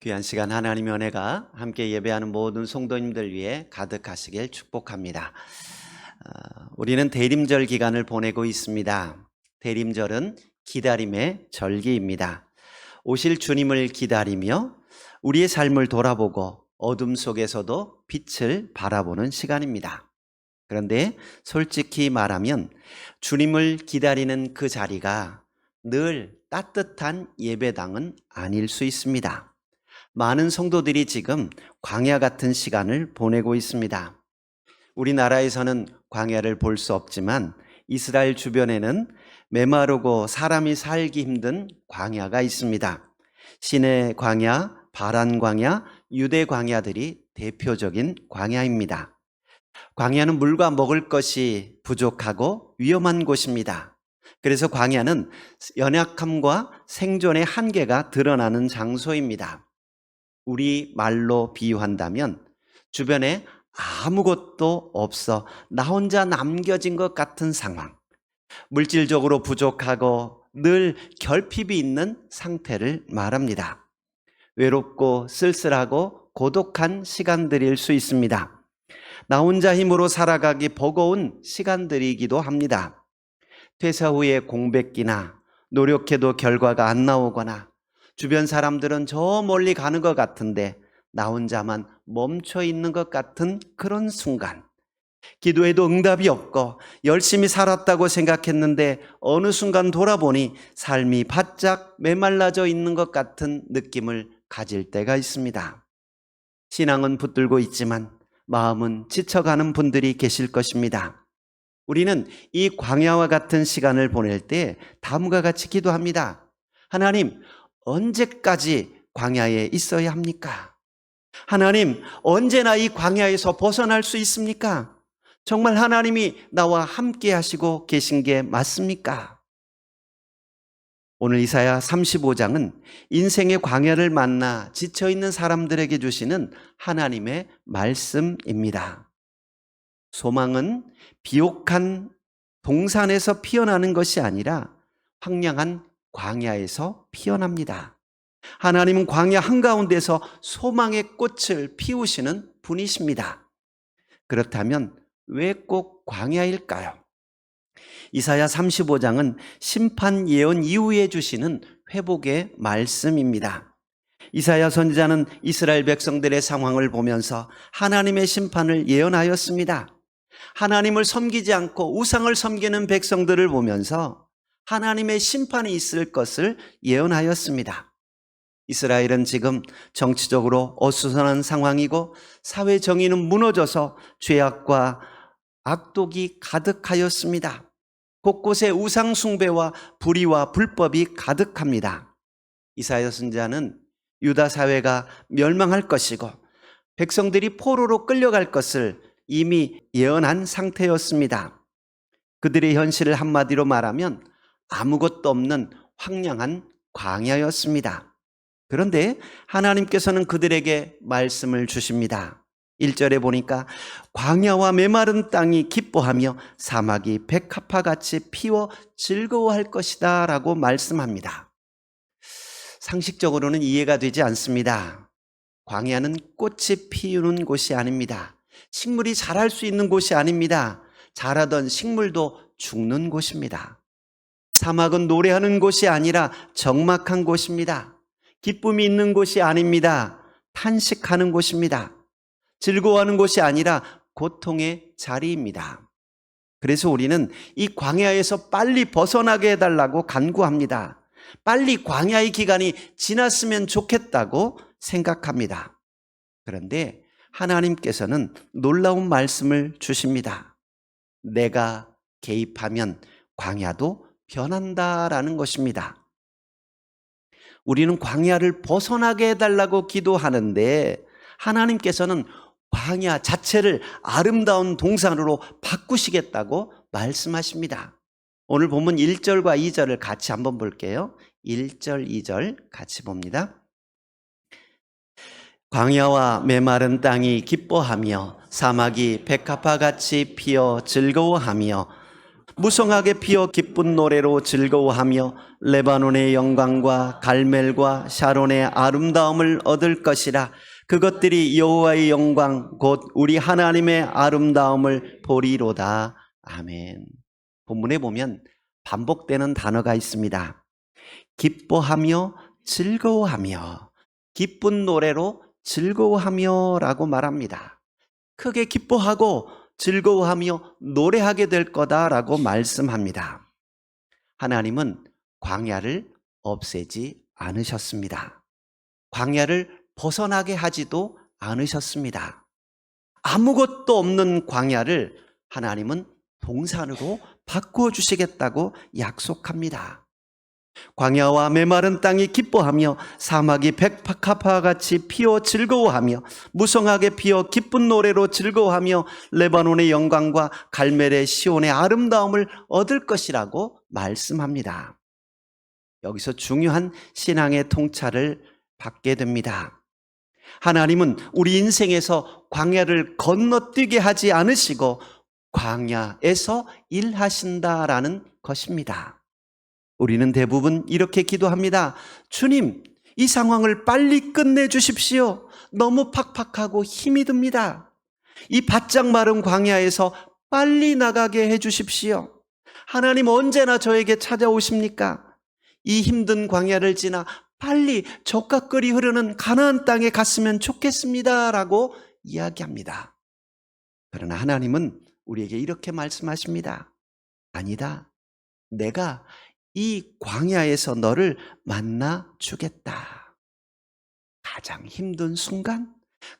귀한 시간 하나님의 은혜가 함께 예배하는 모든 성도님들 위해 가득하시길 축복합니다. 우리는 대림절 기간을 보내고 있습니다. 대림절은 기다림의 절기입니다. 오실 주님을 기다리며 우리의 삶을 돌아보고 어둠 속에서도 빛을 바라보는 시간입니다. 그런데 솔직히 말하면 주님을 기다리는 그 자리가 늘 따뜻한 예배당은 아닐 수 있습니다. 많은 성도들이 지금 광야 같은 시간을 보내고 있습니다. 우리나라에서는 광야를 볼 수 없지만 이스라엘 주변에는 메마르고 사람이 살기 힘든 광야가 있습니다. 시내 광야, 바란 광야, 유대 광야들이 대표적인 광야입니다. 광야는 물과 먹을 것이 부족하고 위험한 곳입니다. 그래서 광야는 연약함과 생존의 한계가 드러나는 장소입니다. 우리 말로 비유한다면 주변에 아무것도 없어 나 혼자 남겨진 것 같은 상황, 물질적으로 부족하고 늘 결핍이 있는 상태를 말합니다. 외롭고 쓸쓸하고 고독한 시간들일 수 있습니다. 나 혼자 힘으로 살아가기 버거운 시간들이기도 합니다. 퇴사 후에 공백기나 노력해도 결과가 안 나오거나 주변 사람들은 저 멀리 가는 것 같은데 나 혼자만 멈춰 있는 것 같은 그런 순간, 기도해도 응답이 없고 열심히 살았다고 생각했는데 어느 순간 돌아보니 삶이 바짝 메말라져 있는 것 같은 느낌을 가질 때가 있습니다. 신앙은 붙들고 있지만 마음은 지쳐가는 분들이 계실 것입니다. 우리는 이 광야와 같은 시간을 보낼 때 다음과 같이 기도합니다. 하나님, 언제까지 광야에 있어야 합니까? 하나님, 언제나 이 광야에서 벗어날 수 있습니까? 정말 하나님이 나와 함께 하시고 계신 게 맞습니까? 오늘 이사야 35장은 인생의 광야를 만나 지쳐있는 사람들에게 주시는 하나님의 말씀입니다. 소망은 비옥한 동산에서 피어나는 것이 아니라 황량한 광야에서 피어납니다. 하나님은 광야 한가운데서 소망의 꽃을 피우시는 분이십니다. 그렇다면 왜 꼭 광야일까요? 이사야 35장은 심판 예언 이후에 주시는 회복의 말씀입니다. 이사야 선지자는 이스라엘 백성들의 상황을 보면서 하나님의 심판을 예언하였습니다. 하나님을 섬기지 않고 우상을 섬기는 백성들을 보면서 하나님의 심판이 있을 것을 예언하였습니다. 이스라엘은 지금 정치적으로 어수선한 상황이고 사회 정의는 무너져서 죄악과 악독이 가득하였습니다. 곳곳에 우상 숭배와 불의와 불법이 가득합니다. 이사야 선지자는 유다 사회가 멸망할 것이고 백성들이 포로로 끌려갈 것을 이미 예언한 상태였습니다. 그들의 현실을 한마디로 말하면 아무것도 없는 황량한 광야였습니다. 그런데 하나님께서는 그들에게 말씀을 주십니다. 1절에 보니까 광야와 메마른 땅이 기뻐하며 사막이 백합화같이 피워 즐거워할 것이다 라고 말씀합니다. 상식적으로는 이해가 되지 않습니다. 광야는 꽃이 피우는 곳이 아닙니다. 식물이 자랄 수 있는 곳이 아닙니다. 자라던 식물도 죽는 곳입니다. 사막은 노래하는 곳이 아니라 적막한 곳입니다. 기쁨이 있는 곳이 아닙니다. 탄식하는 곳입니다. 즐거워하는 곳이 아니라 고통의 자리입니다. 그래서 우리는 이 광야에서 빨리 벗어나게 해달라고 간구합니다. 빨리 광야의 기간이 지났으면 좋겠다고 생각합니다. 그런데 하나님께서는 놀라운 말씀을 주십니다. 내가 개입하면 광야도 변한다라는 것입니다. 우리는 광야를 벗어나게 해달라고 기도하는데 하나님께서는 광야 자체를 아름다운 동산으로 바꾸시겠다고 말씀하십니다. 오늘 본문 1절과 2절을 같이 한번 볼게요. 1절, 2절 같이 봅니다. 광야와 메마른 땅이 기뻐하며 사막이 백합화같이 피어 즐거워하며 무성하게 피어 기쁜 노래로 즐거워하며 레바논의 영광과 갈멜과 샤론의 아름다움을 얻을 것이라. 그것들이 여호와의 영광 곧 우리 하나님의 아름다움을 보리로다. 아멘. 본문에 보면 반복되는 단어가 있습니다. 기뻐하며 즐거워하며, 기쁜 노래로 즐거워하며 라고 말합니다. 크게 기뻐하고 즐거워하며 노래하게 될 거다라고 말씀합니다. 하나님은 광야를 없애지 않으셨습니다. 광야를 벗어나게 하지도 않으셨습니다. 아무것도 없는 광야를 하나님은 동산으로 바꾸어 주시겠다고 약속합니다. 광야와 메마른 땅이 기뻐하며 사막이 백합화와 같이 피어 즐거워하며 무성하게 피어 기쁜 노래로 즐거워하며 레바논의 영광과 갈멜의 시온의 아름다움을 얻을 것이라고 말씀합니다. 여기서 중요한 신앙의 통찰을 받게 됩니다. 하나님은 우리 인생에서 광야를 건너뛰게 하지 않으시고 광야에서 일하신다라는 것입니다. 우리는 대부분 이렇게 기도합니다. 주님, 이 상황을 빨리 끝내주십시오. 너무 팍팍하고 힘이 듭니다. 이 바짝 마른 광야에서 빨리 나가게 해주십시오. 하나님 언제나 저에게 찾아오십니까? 이 힘든 광야를 지나 빨리 젖가끓이 흐르는 가나안 땅에 갔으면 좋겠습니다 라고 이야기합니다. 그러나 하나님은 우리에게 이렇게 말씀하십니다. 아니다. 내가 이 광야에서 너를 만나 주겠다. 가장 힘든 순간,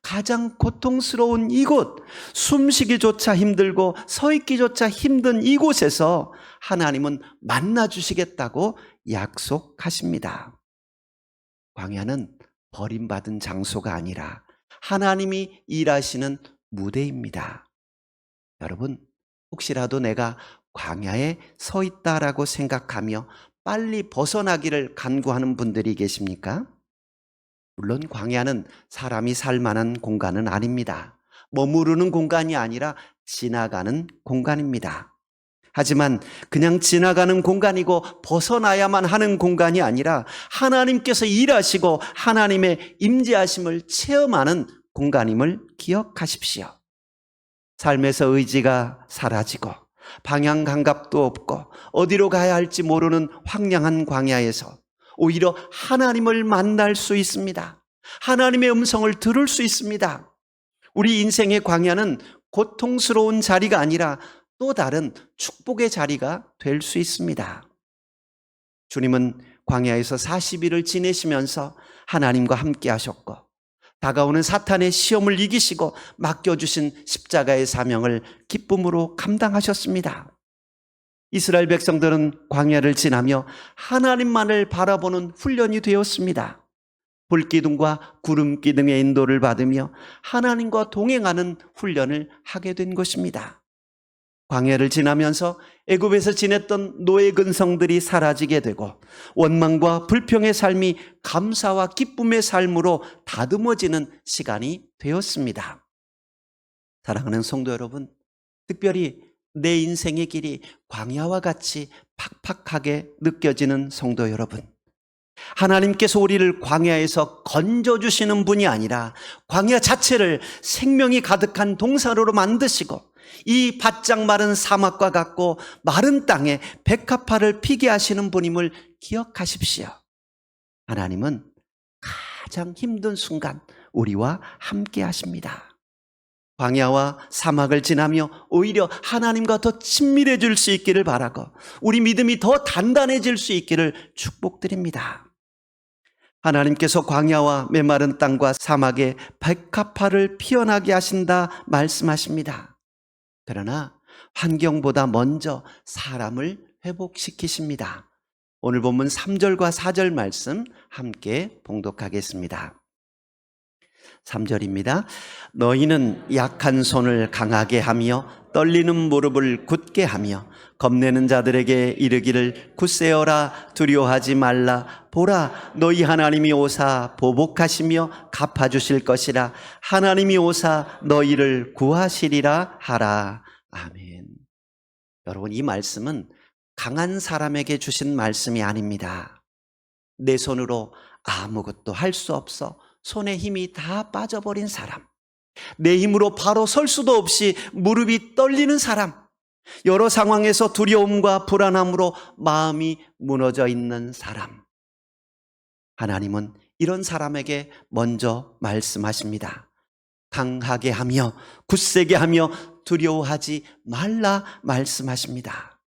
가장 고통스러운 이곳, 숨쉬기조차 힘들고 서 있기조차 힘든 이곳에서 하나님은 만나 주시겠다고 약속하십니다. 광야는 버림받은 장소가 아니라 하나님이 일하시는 무대입니다. 여러분, 혹시라도 내가 광야에 서 있다라고 생각하며 빨리 벗어나기를 간구하는 분들이 계십니까? 물론 광야는 사람이 살 만한 공간은 아닙니다. 머무르는 공간이 아니라 지나가는 공간입니다. 하지만 그냥 지나가는 공간이고 벗어나야만 하는 공간이 아니라 하나님께서 일하시고 하나님의 임재하심을 체험하는 공간임을 기억하십시오. 삶에서 의지가 사라지고 방향 감각도 없고 어디로 가야 할지 모르는 황량한 광야에서 오히려 하나님을 만날 수 있습니다. 하나님의 음성을 들을 수 있습니다. 우리 인생의 광야는 고통스러운 자리가 아니라 또 다른 축복의 자리가 될 수 있습니다. 주님은 광야에서 40일을 지내시면서 하나님과 함께 하셨고 다가오는 사탄의 시험을 이기시고 맡겨주신 십자가의 사명을 기쁨으로 감당하셨습니다. 이스라엘 백성들은 광야를 지나며 하나님만을 바라보는 훈련이 되었습니다. 불기둥과 구름기둥의 인도를 받으며 하나님과 동행하는 훈련을 하게 된 것입니다. 광야를 지나면서 애굽에서 지냈던 노예 근성들이 사라지게 되고 원망과 불평의 삶이 감사와 기쁨의 삶으로 다듬어지는 시간이 되었습니다. 사랑하는 성도 여러분, 특별히 내 인생의 길이 광야와 같이 팍팍하게 느껴지는 성도 여러분, 하나님께서 우리를 광야에서 건져주시는 분이 아니라 광야 자체를 생명이 가득한 동산으로 만드시고 이 바짝 마른 사막과 같고 마른 땅에 백합화를 피게 하시는 분임을 기억하십시오. 하나님은 가장 힘든 순간 우리와 함께 하십니다. 광야와 사막을 지나며 오히려 하나님과 더 친밀해질 수 있기를 바라고 우리 믿음이 더 단단해질 수 있기를 축복드립니다. 하나님께서 광야와 메마른 땅과 사막에 백합화를 피어나게 하신다 말씀하십니다. 그러나 환경보다 먼저 사람을 회복시키십니다. 오늘 본문 3절과 4절 말씀 함께 봉독하겠습니다. 3절입니다. 너희는 약한 손을 강하게 하며 떨리는 무릎을 굳게 하며 겁내는 자들에게 이르기를 굳세어라 두려워하지 말라. 보라, 너희 하나님이 오사 보복하시며 갚아주실 것이라. 하나님이 오사 너희를 구하시리라 하라. 아멘. 여러분, 이 말씀은 강한 사람에게 주신 말씀이 아닙니다. 내 손으로 아무것도 할 수 없어 손에 힘이 다 빠져버린 사람, 내 힘으로 바로 설 수도 없이 무릎이 떨리는 사람, 여러 상황에서 두려움과 불안함으로 마음이 무너져 있는 사람, 하나님은 이런 사람에게 먼저 말씀하십니다. 강하게 하며 굳세게 하며 두려워하지 말라 말씀하십니다.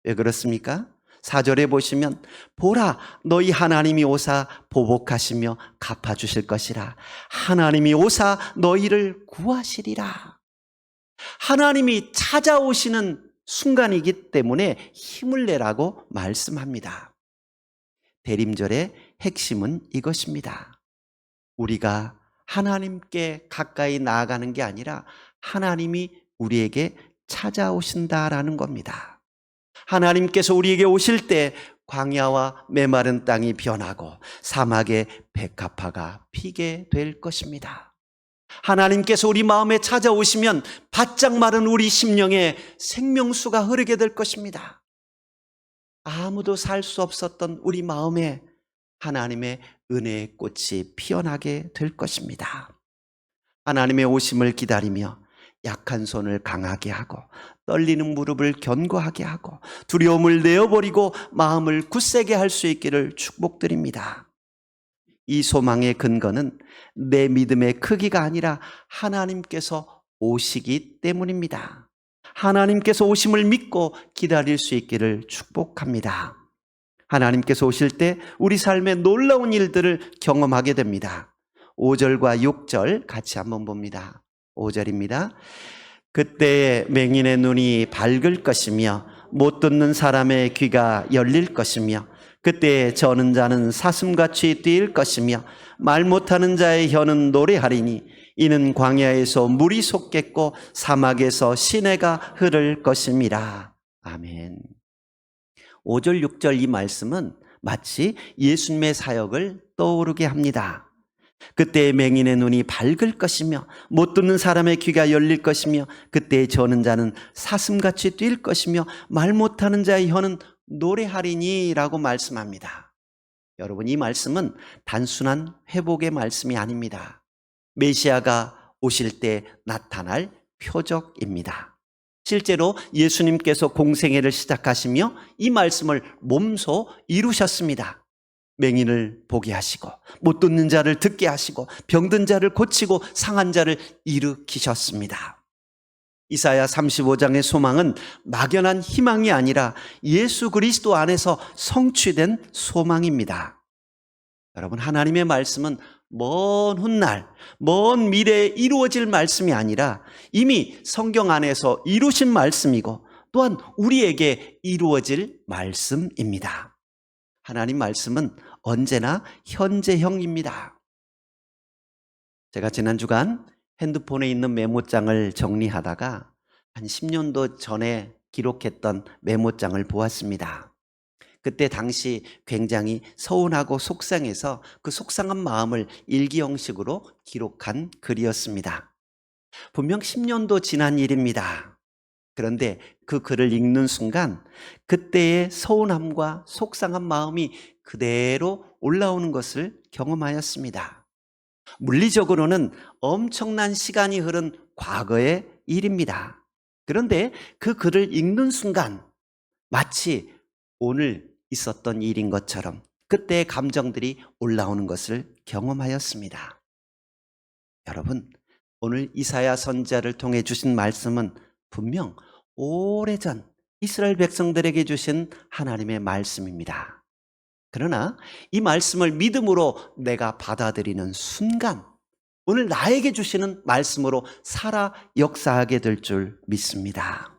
왜 그렇습니까? 4절에 보시면 보라, 너희 하나님이 오사 보복하시며 갚아주실 것이라. 하나님이 오사 너희를 구하시리라. 하나님이 찾아오시는 순간이기 때문에 힘을 내라고 말씀합니다. 대림절의 핵심은 이것입니다. 우리가 하나님께 가까이 나아가는 게 아니라 하나님이 우리에게 찾아오신다라는 겁니다. 하나님께서 우리에게 오실 때 광야와 메마른 땅이 변하고 사막에 백합화가 피게 될 것입니다. 하나님께서 우리 마음에 찾아오시면 바짝 마른 우리 심령에 생명수가 흐르게 될 것입니다. 아무도 살 수 없었던 우리 마음에 하나님의 은혜의 꽃이 피어나게 될 것입니다. 하나님의 오심을 기다리며 약한 손을 강하게 하고 떨리는 무릎을 견고하게 하고 두려움을 내어버리고 마음을 굳세게 할 수 있기를 축복드립니다. 이 소망의 근거는 내 믿음의 크기가 아니라 하나님께서 오시기 때문입니다. 하나님께서 오심을 믿고 기다릴 수 있기를 축복합니다. 하나님께서 오실 때 우리 삶에 놀라운 일들을 경험하게 됩니다. 5절과 6절 같이 한번 봅니다. 5절입니다. 그때에 맹인의 눈이 밝을 것이며 못 듣는 사람의 귀가 열릴 것이며 그때에 저는 자는 사슴같이 뛸 것이며 말 못하는 자의 혀는 노래하리니 이는 광야에서 물이 솟겠고 사막에서 시내가 흐를 것임이라. 아멘. 5절 6절 이 말씀은 마치 예수님의 사역을 떠오르게 합니다. 그때 맹인의 눈이 밝을 것이며 못 듣는 사람의 귀가 열릴 것이며 그때 저는 자는 사슴같이 뛸 것이며 말 못하는 자의 혀는 노래하리니 라고 말씀합니다. 여러분, 이 말씀은 단순한 회복의 말씀이 아닙니다. 메시아가 오실 때 나타날 표적입니다. 실제로 예수님께서 공생애를 시작하시며 이 말씀을 몸소 이루셨습니다. 맹인을 보게 하시고 못 듣는 자를 듣게 하시고 병든 자를 고치고 상한 자를 일으키셨습니다. 이사야 35장의 소망은 막연한 희망이 아니라 예수 그리스도 안에서 성취된 소망입니다. 여러분, 하나님의 말씀은 먼 훗날, 먼 미래에 이루어질 말씀이 아니라 이미 성경 안에서 이루신 말씀이고 또한 우리에게 이루어질 말씀입니다. 하나님 말씀은 언제나 현재형입니다. 제가 지난 주간 핸드폰에 있는 메모장을 정리하다가 한 10년도 전에 기록했던 메모장을 보았습니다. 그때 당시 굉장히 서운하고 속상해서 그 속상한 마음을 일기 형식으로 기록한 글이었습니다. 분명 10년도 지난 일입니다. 그런데 그 글을 읽는 순간 그때의 서운함과 속상한 마음이 그대로 올라오는 것을 경험하였습니다. 물리적으로는 엄청난 시간이 흐른 과거의 일입니다. 그런데 그 글을 읽는 순간 마치 오늘 있었던 일인 것처럼 그때의 감정들이 올라오는 것을 경험하였습니다. 여러분, 오늘 이사야 선지자를 통해 주신 말씀은 분명 오래전 이스라엘 백성들에게 주신 하나님의 말씀입니다. 그러나 이 말씀을 믿음으로 내가 받아들이는 순간 오늘 나에게 주시는 말씀으로 살아 역사하게 될 줄 믿습니다.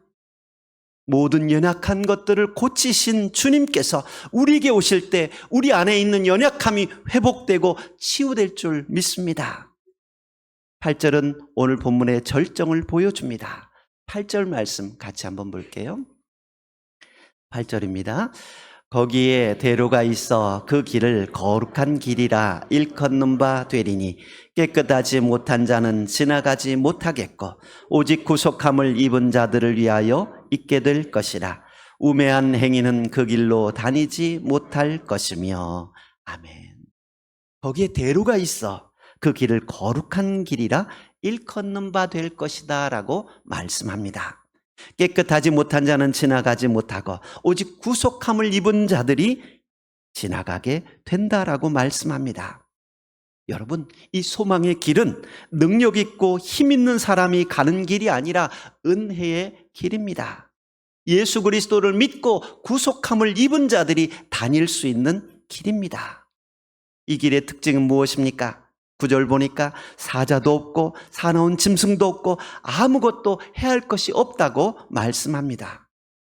모든 연약한 것들을 고치신 주님께서 우리에게 오실 때 우리 안에 있는 연약함이 회복되고 치유될 줄 믿습니다. 8절은 오늘 본문의 절정을 보여줍니다. 8절 말씀 같이 한번 볼게요. 8절입니다. 거기에 대로가 있어 그 길을 거룩한 길이라 일컫는 바 되리니 깨끗하지 못한 자는 지나가지 못하겠고 오직 구속함을 입은 자들을 위하여 있게 될 것이라. 우매한 행위는 그 길로 다니지 못할 것이며. 아멘. 거기에 대로가 있어. 그 길을 거룩한 길이라 일컫는 바 될 것이다 라고 말씀합니다. 깨끗하지 못한 자는 지나가지 못하고 오직 구속함을 입은 자들이 지나가게 된다라고 말씀합니다. 여러분, 이 소망의 길은 능력 있고 힘 있는 사람이 가는 길이 아니라 은혜의 길입니다. 예수 그리스도를 믿고 구속함을 입은 자들이 다닐 수 있는 길입니다. 이 길의 특징은 무엇입니까? 9절 보니까 사자도 없고 사나운 짐승도 없고 아무것도 해야 할 것이 없다고 말씀합니다.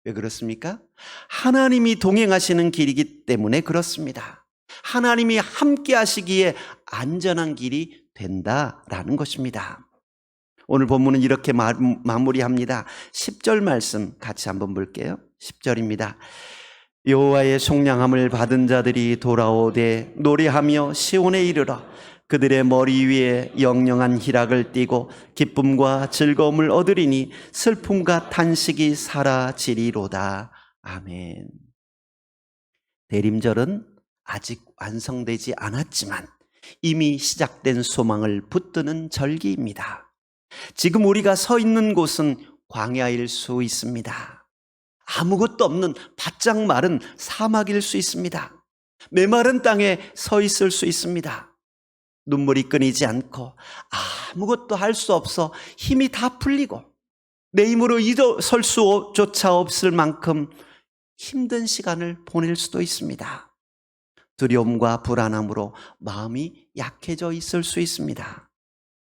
왜 그렇습니까? 하나님이 동행하시는 길이기 때문에 그렇습니다. 하나님이 함께 하시기에 안전한 길이 된다라는 것입니다. 오늘 본문은 이렇게 마무리합니다. 10절 말씀 같이 한번 볼게요. 10절입니다. 여호와의 속량함을 받은 자들이 돌아오되 노래하며 시온에 이르러 그들의 머리 위에 영영한 희락을 띠고 기쁨과 즐거움을 얻으리니 슬픔과 탄식이 사라지리로다. 아멘. 대림절은 아직 완성되지 않았지만 이미 시작된 소망을 붙드는 절기입니다. 지금 우리가 서 있는 곳은 광야일 수 있습니다. 아무것도 없는 바짝 마른 사막일 수 있습니다. 메마른 땅에 서 있을 수 있습니다. 눈물이 끊이지 않고 아무것도 할 수 없어 힘이 다 풀리고 내 힘으로 일어설 수조차 없을 만큼 힘든 시간을 보낼 수도 있습니다. 두려움과 불안함으로 마음이 약해져 있을 수 있습니다.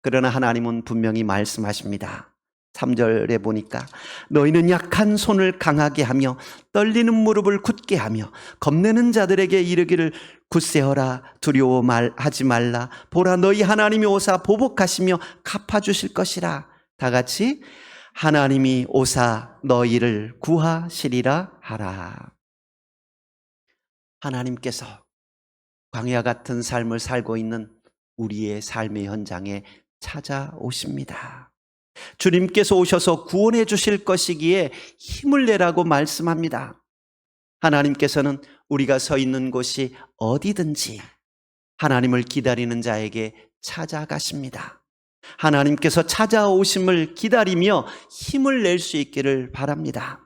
그러나 하나님은 분명히 말씀하십니다. 3절에 보니까 너희는 약한 손을 강하게 하며 떨리는 무릎을 굳게 하며 겁내는 자들에게 이르기를 굳세어라 두려워하지 말라 보라 너희 하나님이 오사 보복하시며 갚아주실 것이라. 다 같이 하나님이 오사 너희를 구하시리라 하라. 하나님께서 광야 같은 삶을 살고 있는 우리의 삶의 현장에 찾아오십니다. 주님께서 오셔서 구원해 주실 것이기에 힘을 내라고 말씀합니다. 하나님께서는 우리가 서 있는 곳이 어디든지 하나님을 기다리는 자에게 찾아가십니다. 하나님께서 찾아오심을 기다리며 힘을 낼 수 있기를 바랍니다.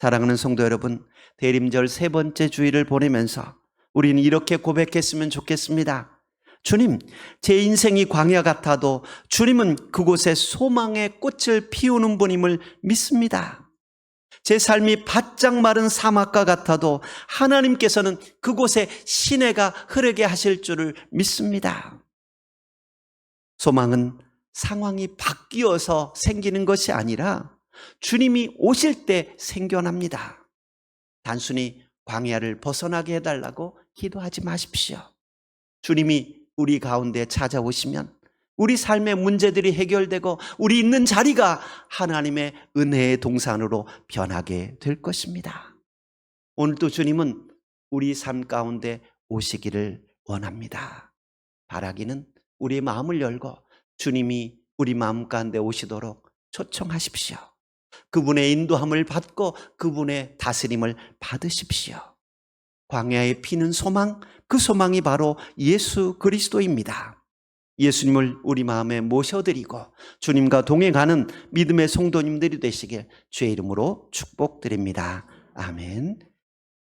사랑하는 성도 여러분, 대림절 3번째 주일을 보내면서 우리는 이렇게 고백했으면 좋겠습니다. 주님, 제 인생이 광야 같아도 주님은 그곳에 소망의 꽃을 피우는 분임을 믿습니다. 제 삶이 바짝 마른 사막과 같아도 하나님께서는 그곳에 시내가 흐르게 하실 줄을 믿습니다. 소망은 상황이 바뀌어서 생기는 것이 아니라 주님이 오실 때 생겨납니다. 단순히 광야를 벗어나게 해달라고 기도하지 마십시오. 주님이 우리 가운데 찾아오시면 우리 삶의 문제들이 해결되고 우리 있는 자리가 하나님의 은혜의 동산으로 변하게 될 것입니다. 오늘도 주님은 우리 삶 가운데 오시기를 원합니다. 바라기는 우리의 마음을 열고 주님이 우리 마음 가운데 오시도록 초청하십시오. 그분의 인도함을 받고 그분의 다스림을 받으십시오. 광야에 피는 소망, 그 소망이 바로 예수 그리스도입니다. 예수님을 우리 마음에 모셔드리고 주님과 동행하는 믿음의 성도님들이 되시길 주의 이름으로 축복드립니다. 아멘.